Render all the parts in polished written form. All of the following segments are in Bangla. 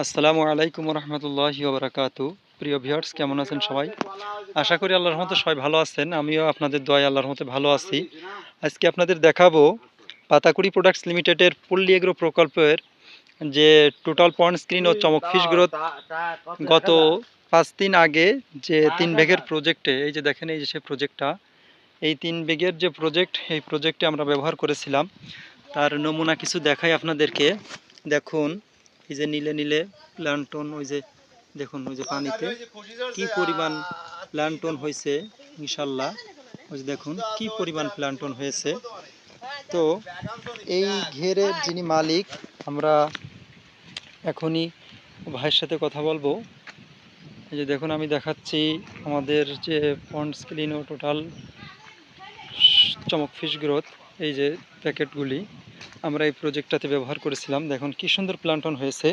আসসালামু আলাইকুম রহমতুল্লাহি ওবরাকাতু। প্রিয় ভিউয়ার্স, কেমন আছেন সবাই? আশা করি আল্লাহর রহমতে সবাই ভালো আছেন। আমিও আপনাদের দয়ায় আল্লাহর রহমতে ভালো আছি। আজকে আপনাদের দেখাবো পাতাকুড়ি প্রোডাক্টস লিমিটেডের পল্লী এগ্রো প্রকল্পের যে টোটাল পন্ড স্ক্রিন ও চমক ফিশ গ্রোথ গত 5 দিন আগে যে 3 বিঘের প্রজেক্টে, এই যে দেখেন, এই যে সে প্রজেক্টটা, এই 3 বিঘের যে প্রজেক্ট, এই প্রজেক্টে আমরা ব্যবহার করেছিলাম। তার নমুনা কিছু দেখাই আপনাদেরকে। দেখুন, এই যে নীলে নীলে প্ল্যান্টন, ওই যে দেখুন, ওই যে পানিতে কি পরিমাণ প্ল্যান্টন হয়েছে ইনশাল্লাহ। ওই যে দেখুন কি পরিমাণ প্ল্যান্টন হয়েছে। তো এই ঘেরের যিনি মালিক, আমরা এখনই ভাইয়ের সাথে কথা বলবো। এই যে দেখুন, আমি দেখাচ্ছি আমাদের যে পন্ড স্ক্রিন ও টোটাল চমক ফিশ গ্রোথ, এই যে প্যাকেটগুলি আমরা এই প্রজেক্টটাতে ব্যবহার করেছিলাম। দেখুন কি সুন্দর প্ল্যান্টন হয়েছে।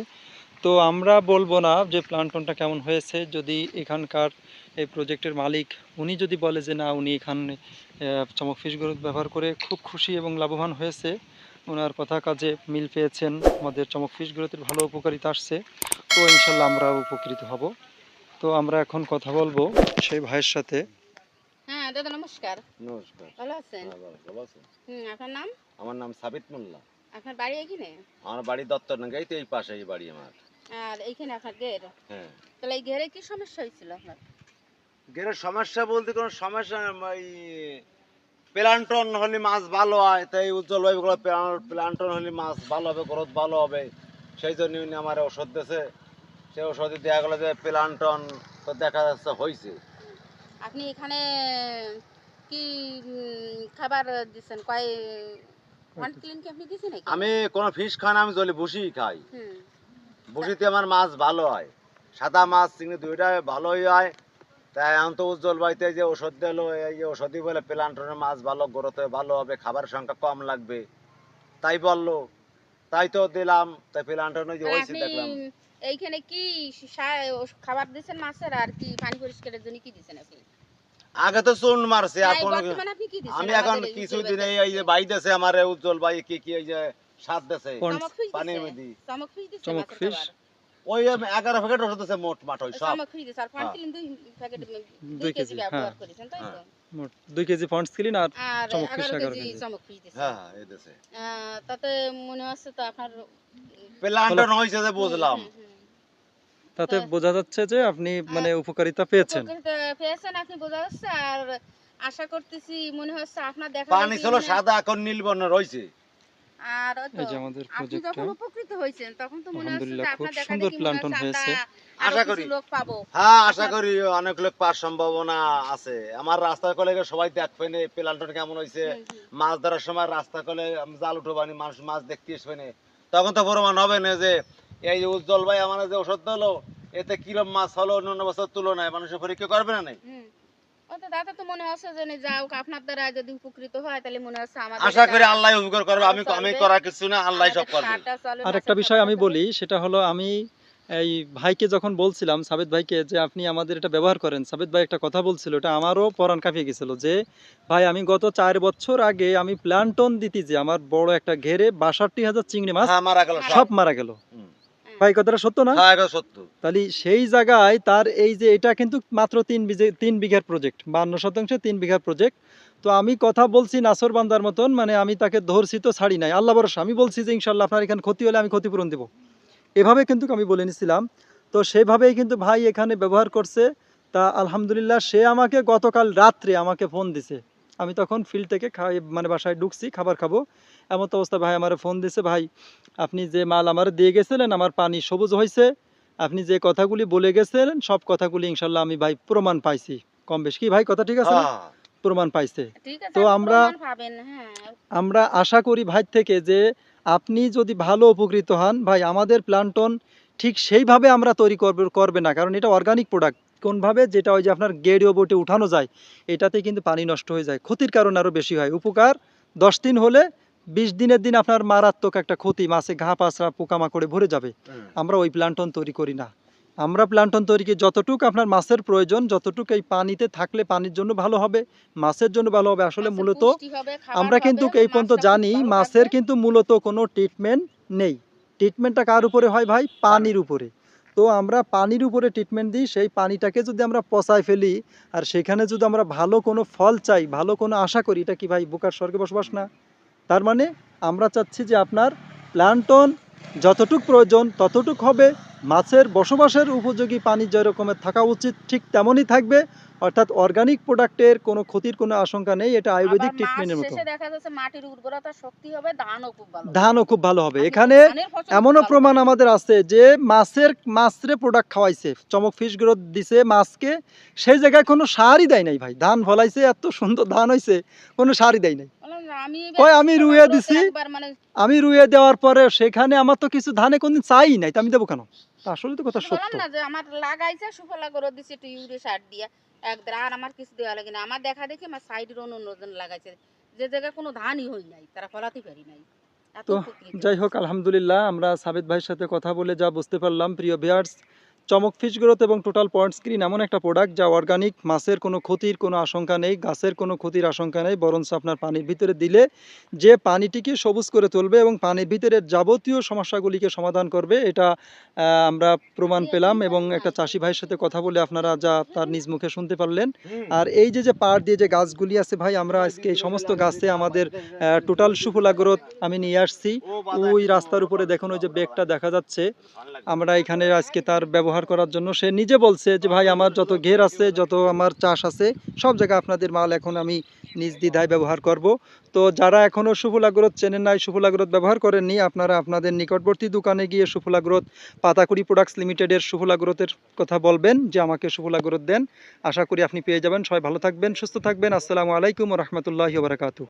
তো আমরা বলবো না যে প্ল্যান্টনটা কেমন হয়েছে, যদি এখানকার এই প্রজেক্টের মালিক উনি যদি বলে যে না, উনি এখানে চমক ফিশ গ্রোথ ব্যবহার করে খুব খুশি এবং লাভবান হয়েছে, ওনার কথা কাজে মিল পেয়েছেন, আমাদের চমক ফিশ গ্রোথের ভালো উপকারিতা আসছে, তো ইনশাল্লাহ আমরা উপকৃত হব। তো আমরা এখন কথা বলবো সেই ভাইয়ের সাথে। হ্যাঁ দাদা, নমস্কার। নমস্কার। ভালো আছেন? হ্যাঁ, ভালো আছেন? আপনার নাম? আমার নাম সাবিত মোল্লা। আপনার বাড়ি এখানে? আমার বাড়ি দত্তরডাঙ্গায়, তো এই পাশেই বাড়ি আমার। আর এইখানে আপনার ঘের? হ্যাঁ। তাহলে এই ঘেরে কি সমস্যা হয়েছিল আপনার? গেরের সমস্যা বলতে কোনো সমস্যা না, ওই প্লান্টন হলে মাছ ভালো হয়, তাই উজ্জ্বল ভাই বলে প্লান্টন হলে মাছ ভালো হবে, গ্রোথ ভালো হবে, সেই জন্য উনি আমার ওষুধ দিয়েছে। সেই ওষুধে দেখা গেলো যে প্লান্টন তো দেখা যাচ্ছে হয়েছে। আপনি এখানে কি খাবার দিচ্ছেন? কয় ওয়ান ক্লিন কি আপনি দিচ্ছেন? আমি কোনো ফিশ খাই না, আমি জলে বসিই খাই। হুম। বসিতে আমার মাছ ভালো হয়, সাদা মাছ চিংড়ি দুইটাই ভালোই হয়। তাই এখন তো উজ্জ্বল বাড়িতে যে ওষুধ দিলো, এই যে ওষুধই বলে প্লান্টনের মাছ ভালো, গ্রোথে ভালো হবে, খাবারের সংখ্যা কম লাগবে, তাই বললো, তাই তো দিলাম। তাই প্লান্টন ওই যে তাহলে হয়েছে আপনি দেখলাম। এইখানে কি খাবার দিচ্ছেন মাছের, আর কি পানি পরিষ্কারের জন্য কি দিচ্ছেন আপনি? আগে তো চুন মারছে, না, এখন বর্তমানে আপনি কি দিচ্ছেন? আমি এখন আমাদের এই কিছুদিন উজ্জ্বল এই যে বাই দেশে আমার উজ্জ্বল ভাই কি কি এই যে সাত দেশে চমক ফিশ পানির দিছে? মধ্যে চমক ফিশ দিছে চমক মাছের ফিশ, খাবার? ওই 11 প্যাকেট ওষুধ আছে মোট মাঠ ওই সব। চমক ফিশ দিছে আর হ্যাঁ। পানকিলিন 2 প্যাকেট 2 2 কেজি কেজি, ব্যবহার হ্যাঁ, করেছেন, তাই তো? হ্যাঁ। মোট 2 কেজি পন্ড স্ক্রিন আর আর চমক ফিশ 11 11 কেজি কেজি। চমক ফিশ দিছে। হ্যাঁ, এই দেশে তাতে মনে হচ্ছে তো আপনার প্লান্টন হয়েছে যে বুঝলাম। তাতে তা- বোঝা যাচ্ছে যে আপনি মানে আহ, উপকারিতা পেয়েছেন। উপকৃত পেয়েছেন আপনি, বোঝা যাচ্ছে। আর আশা করতেছি, মনে হচ্ছে আপনার দেখা পানি ছিল সাদা, এখন নীল বর্ণের হয়েছে। আর ওই তো এই যে আমাদের আপনি প্রজেক্টটা যখন উপকৃত হয়েছেন তখন তো মনে হচ্ছে যে আলহামদুলিল্লাহ খুব আপনার দেখা সুন্দর দেখি মনে প্ল্যান্টন হচ্ছে আমরা হয়েছে। আরো আশা কিছু করি। লোক পাবো। হ্যাঁ, আশা আপনার- করি অনেক লোক পাওয়ার সম্ভাবনা আছে। আমার রাস্তার কলে সবাই দেখবে না প্লান্টন কেমন হয়েছে। হুম, হুম। মাছ ধরার সময় রাস্তা কলে জাল উঠবানি, মানুষ মাছ দেখতে আসবে না, তখন তো প্রমাণ হবে না যে এই যে উজ্জ্বল ভাই আমার যে ওষুধ দিলো, এতে কিরম মাছ হলো অন্য বছর তুলনায়, মানুষের পরীক্ষা করবে না। হুম। ও তো দাদা তো মনে হচ্ছে যে যাও, আপনার দ্বারা যদি উপকৃত হয় তাহলে মনে হচ্ছে আমাদের আশা করি এটা আল্লাহ উপকার করবে, আরো আমি চলবে। করার কিছু না, আল্লাহ সব আমাদের করবে। সারটা চলবে, আর একটা মাছের বিষয় আমি খাবারটা বলি, সেটা হলো আমি এই ভাইকে যখন বলছিলাম, সাবেদ ভাইকে, যে আপনি আমাদের এটা ব্যবহার করেন, সাবেদ ভাই একটা কথা বলছিল, এটা আমারও পরাণ কাঁপিয়ে গেছিল, যে ভাই আমি গত 4 বছর আগে আমি প্ল্যান্টন দিতি, যে আমার বড় একটা ঘেরে 62,000 চিংড়ি মাছ হ্যাঁ, মারা গেল সব মারা গেল। হুম। হ্যাঁ। ভাই কথাটা সত্য না? হ্যাঁ, এটা সত্য। তাহলে সেই জায়গায় তার এই যে এটা কিন্তু মাত্র 3 বিঘার প্রজেক্ট, 52 শতাংশে 3 বিঘার প্রজেক্ট। তো আমি কথা বলছি নাসর বান্দার মতন, মানে আমি তাকে ধরছি তো ছাড়ি নাই, আল্লাহ ভরসা। আমি বলছি যে ইনশাল্লাহ আপনার এখানে ক্ষতি হলে আমি ক্ষতিপূরণ দেবো, এভাবে কিন্তু আমি বলে নিছিলাম। তো সেভাবেই কিন্তু ভাই এখানে ব্যবহার করছে। তা আলহামদুলিল্লাহ, সে আমাকে গতকাল রাত্রে আমাকে ফোন দিছে। আমি তখন ফিল্ড থেকে মানে বাসায় ঢুকছি, খাবার খাবো এমন তো অবস্থা, ভাই আমার ফোন দিছে, ভাই আপনি যে মাল আমার দিয়ে গেছিলেন, আমার পানি সবুজ হয়েছে, আপনি যে কথাগুলি বলে গেছিলেন সব কথাগুলি ইনশাল্লাহ আমি ভাই প্রমাণ পাইছি, কম বেশি। কি ভাই কথা ঠিক আছে না? হ্যাঁ, প্রমাণ পাইছে। ঠিক আছে, তো আপনি আমরা প্রমাণ পাবেন। হ্যাঁ। আমরা আশা করি ভাই থেকে যে আপনি যদি ভালো উপকৃত হন, ভাই আমাদের প্ল্যান্টন ঠিক সেইভাবে আমরা তৈরি করবে না, কারণ এটা অর্গানিক প্রোডাক্ট। কোনভাবে? যেটা ওই যে আপনার গেড়িও বোটে উঠানো যায়, এটাতে কিন্তু পানি নষ্ট হয়ে যায়, ক্ষতির কারণ আরও বেশি হয়। উপকার 10 দিন হলে 20 দিনের দিন আপনার মারাত্মক একটা ক্ষতি, মাছে ঘা পাঁচড়া পোকামাকড়ে ভরে যাবে। হুম। আমরা ওই প্ল্যান্টন তৈরি করি না। আমরা প্ল্যান্টন তৈরি করি যতটুকু আপনার মাছের প্রয়োজন, যতটুকু এই পানিতে থাকলে পানির জন্য ভালো হবে, মাছের জন্য ভালো হবে। আসলে মাছের মূলত পুষ্টি হবে, খাবার আমরা কিন্তু হবে, এই পর্যন্ত মাছটা খুব জানি ভালো মাছের থাকবে। কিন্তু মূলত কোনো ট্রিটমেন্ট নেই, ট্রিটমেন্টটা কার উপরে হয় ভাই? পানির উপরে। তো আমরা পানির উপরে ট্রিটমেন্ট দিই, সেই পানিটাকে যদি আমরা পচায় ফেলি আর সেখানে যদি আমরা ভালো কোনো ফল চাই, ভালো কোনো আশা করি, এটা কি ভাই বোকার স্বর্গে বসবাস না? তার মানে আমরা চাচ্ছি যে আপনার প্ল্যান্টন যতটুক প্রয়োজন ততটুক হবে, মাছের বসবাসের উপযোগী পানি যেরকমের থাকা উচিত ঠিক তেমনই থাকবে, অর্থাৎ অর্গানিক প্রোডাক্টের কোনো ক্ষতির কোনো আশঙ্কা নেই, এটা আয়ুর্বেদিক আবার মাস ট্রিটমেন্টের মতো। শেষে দেখা যাচ্ছে মাটির উর্বরতা শক্তি হবে, ধানও খুব ভালো হবে। ধানও খুব ভালো হবে। আপনি এখানে ধানের ফসল খুব এমনও ভালো প্রমাণ পাবেন। আমাদের আছে যে মাছরে প্রোডাক্ট খাওয়াইছে, চমক ফিশ গ্রোথ দিছে মাছকে, সেই জায়গায় কোনো সারই দেয় নাই ভাই, ধান ফলাইছে, এত সুন্দর ধান হইছে, কোনো সারই দেয় নাই। বললাম না, আমি কয় আমি এবার রুইয়ে গ্রোথে দিছি, একবার মানে আমি রুইয়ে দেওয়ার পরে সেখানে আমার তো কিছু ধানে কোনদিন চাই নাই, তো আমি দেবো কেন? তা আসলে তো কথা বললাম সত্য। না যে আমার লাগাইছে সুফলা করে দিছে একটু ইউরিয়া সার দিয়ে একদম, আর আমার কিছু দেওয়া লাগে না। আমার দেখা দেখি আমার সাইডের অন্যজন লাগাইছে, যে জায়গায় কোনো ধানই হই নাই, তারা ফলাতে পারি নাই। এত তো উপকৃত যাই হোক, হয়েছে। আলহামদুলিল্লাহ, আমরা সাবিত ভাইয়ের সাথে কথা বলে যা বুঝতে পারলাম, প্রিয় ভিউয়ার্স, চমক ফিশ গ্রোথ এবং টোটাল পয়েন্ট স্ক্রিন এমন একটা প্রোডাক্ট যা অর্গানিক, মাছের কোনো ক্ষতির কোনো আশঙ্কা নেই, গাছের কোনো ক্ষতির আশঙ্কা নেই, বরঞ্চ আপনার পানির ভিতরে দিলে যে পানিটিকে সবুজ করে তুলবে এবং পানির ভিতরে যাবতীয় সমস্যাগুলিকে সমাধান করবে, এটা আমরা প্রমাণ পেলাম এবং একটা চাষি ভাইয়ের সাথে কথা বলে আপনারা যা তার নিজ মুখে শুনতে পারলেন। আর এই যে পাড় দিয়ে যে গাছগুলি আছে ভাই, আমরা আজকে এই সমস্ত গাছে আমাদের টোটাল সুফলা গ্রোথ আমি নিয়ে আসছি। ওই রাস্তার উপরে দেখুন, ওই যে বেগটা দেখা যাচ্ছে, আমরা এখানে আজকে তার ব্যবহার করার জন্য, সে নিজে বলছে যে ভাই আমার যত ঘের আছে, যত আমার চাষ আছে, সব জায়গায় আপনাদের মাল এখন আমি নিজ দ্বিধায় ব্যবহার করব। তো যারা এখনও সুফলা গ্রোথ চেনেন নাই, সুফলা গ্রোথ ব্যবহার করেননি, আপনারা আপনাদের নিকটবর্তী দোকানে গিয়ে সুফলা গ্রোথ, পাতাকুড়ি প্রোডাক্টস লিমিটেডের সুফলা গ্রোথের কথা বলবেন যে আমাকে সুফলা গ্রোথ দেন। আশা করি আপনি পেয়ে যাবেন। সবাই ভালো থাকবেন, সুস্থ থাকবেন। আসসালামু আলাইকুম ওয়া রাহমাতুল্লাহি ওয়া বারাকাতুহু।